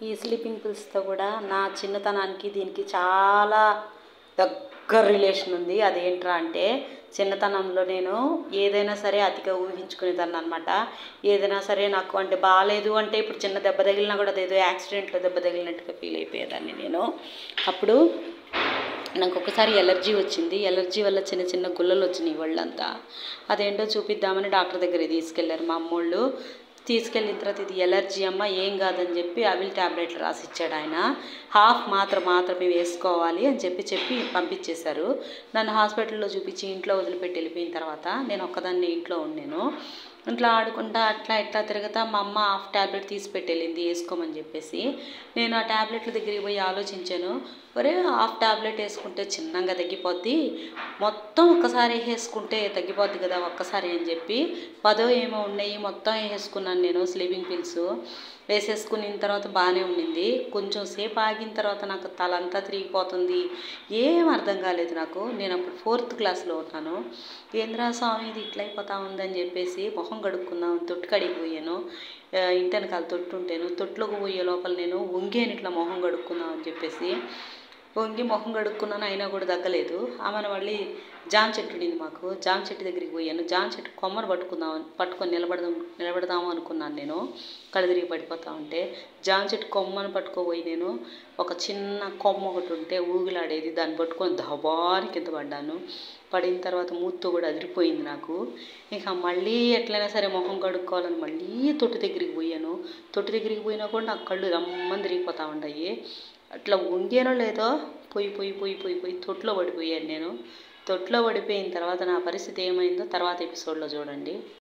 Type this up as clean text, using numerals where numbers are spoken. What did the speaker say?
ఈ స్లీపింగ్ పిల్స్‌తో కూడా నా చిన్నతనానికి దీనికి చాలా దగ్గర రిలేషన్ ఉంది. అదేంట్రా అంటే చిన్నతనంలో నేను ఏదైనా సరే అతిగా ఊహించుకునేదాన్ననమాట. ఏదైనా సరే నాకు అంటే బాలేదు అంటే ఇప్పుడు చిన్న దెబ్బ తగిలినా కూడా అదేదో యాక్సిడెంట్‌లో దెబ్బ తగిలినట్టుగా ఫీల్ అయిపోయేదాన్ని నేను. అప్పుడు నాకొకసారి ఎలర్జీ వచ్చింది. ఎలర్జీ వల్ల చిన్న చిన్న గుల్లలొచ్చినాయి ఒళ్ళంతా. అదేంటో చూపిద్దామని డాక్టర్ దగ్గరికి తీసుకెళ్లారు మా అమ్మోళ్ళు. తీసుకెళ్ళిన తర్వాత ఇది ఎలర్జీ అమ్మ, ఏం కాదని చెప్పి అవిల్ టాబ్లెట్లు రాసిచ్చాడాయన. హాఫ్ మాత్రమే వేసుకోవాలి అని చెప్పి పంపించేశారు. నన్ను హాస్పిటల్‌లో చూపించి ఇంట్లో వదిలిపెట్టి వెళ్ళిపోయిన తర్వాత నేను ఒక్కదాన్నే ఇంట్లో ఉన్నాను. ఇంట్లో ఆడుకుంటా అట్లా ఇట్లా తిరగతా మా అమ్మ హాఫ్ టాబ్లెట్ తీసి పెట్టెళ్ళింది వేసుకోమని చెప్పేసి. నేను ఆ టాబ్లెట్ల దగ్గరికి పోయి ఆలోచించాను. ఒరే, హాఫ్ టాబ్లెట్ వేసుకుంటే చిన్నగా తగ్గిపోద్ది, మొత్తం ఒక్కసారి వేసుకుంటే తగ్గిపోద్ది కదా ఒక్కసారి అని చెప్పి 10 ఏమో ఉన్నాయి మొత్తం వేసుకున్నాను నేను స్లీపింగ్ పిల్స్. వేసేసుకున్న తర్వాత బాగానే ఉండింది. కొంచెం సేపు ఆగిన తర్వాత నాకు తలంతా తిరిగిపోతుంది. ఏం అర్థం కాలేదు నాకు. నేను అప్పుడు 4th క్లాస్లో ఉన్నాను. ఏంద్రా స్వామి ఇది ఇట్లా అయిపోతా ఉందని చెప్పేసి మొహం కడుక్కుందాం తొట్టు కాడికి పోయాను. ఇంటి వెనకాల తొట్టు ఉంటేను తొట్టులోకి పోయే లోపల నేను వంగాను ఇట్లా మొహం కడుక్కుందాం అని చెప్పేసి. వంగి మొహం కడుక్కున్నాను, అయినా కూడా తగ్గలేదు. ఆమెను మళ్ళీ జామ చెట్టు ఉండింది మాకు, జామ చెట్టు దగ్గరికి పోయాను. జామ చెట్టు కొమ్మను పట్టుకొని నిలబడదాము అనుకున్నాను నేను. కళ్ళు తిరిగి పడిపోతా ఉంటే జామ చెట్టు కొమ్మను పట్టుకోపోయి నేను ఒక చిన్న కొమ్మ ఒకటి ఉంటే ఊగిలాడేది, దాన్ని పట్టుకొని దబాని కింద పడ్డాను. పడిన తర్వాత మూతితో కూడా అదిరిపోయింది నాకు. ఇంకా మళ్ళీ ఎట్లయినా సరే మొహం కడుక్కోవాలని మళ్ళీ తొట్టు దగ్గరికి పోయాను. తొట్టు దగ్గరికి పోయినా కూడా నాకు కళ్ళు రమ్మని తిరిగిపోతూ ఉంటాయి. అట్లా వంగానో లేదో పోయి తొట్టులో పడిపోయాను నేను. తొట్టులో పడిపోయిన తర్వాత నా పరిస్థితి ఏమైందో తర్వాత ఎపిసోడ్లో చూడండి.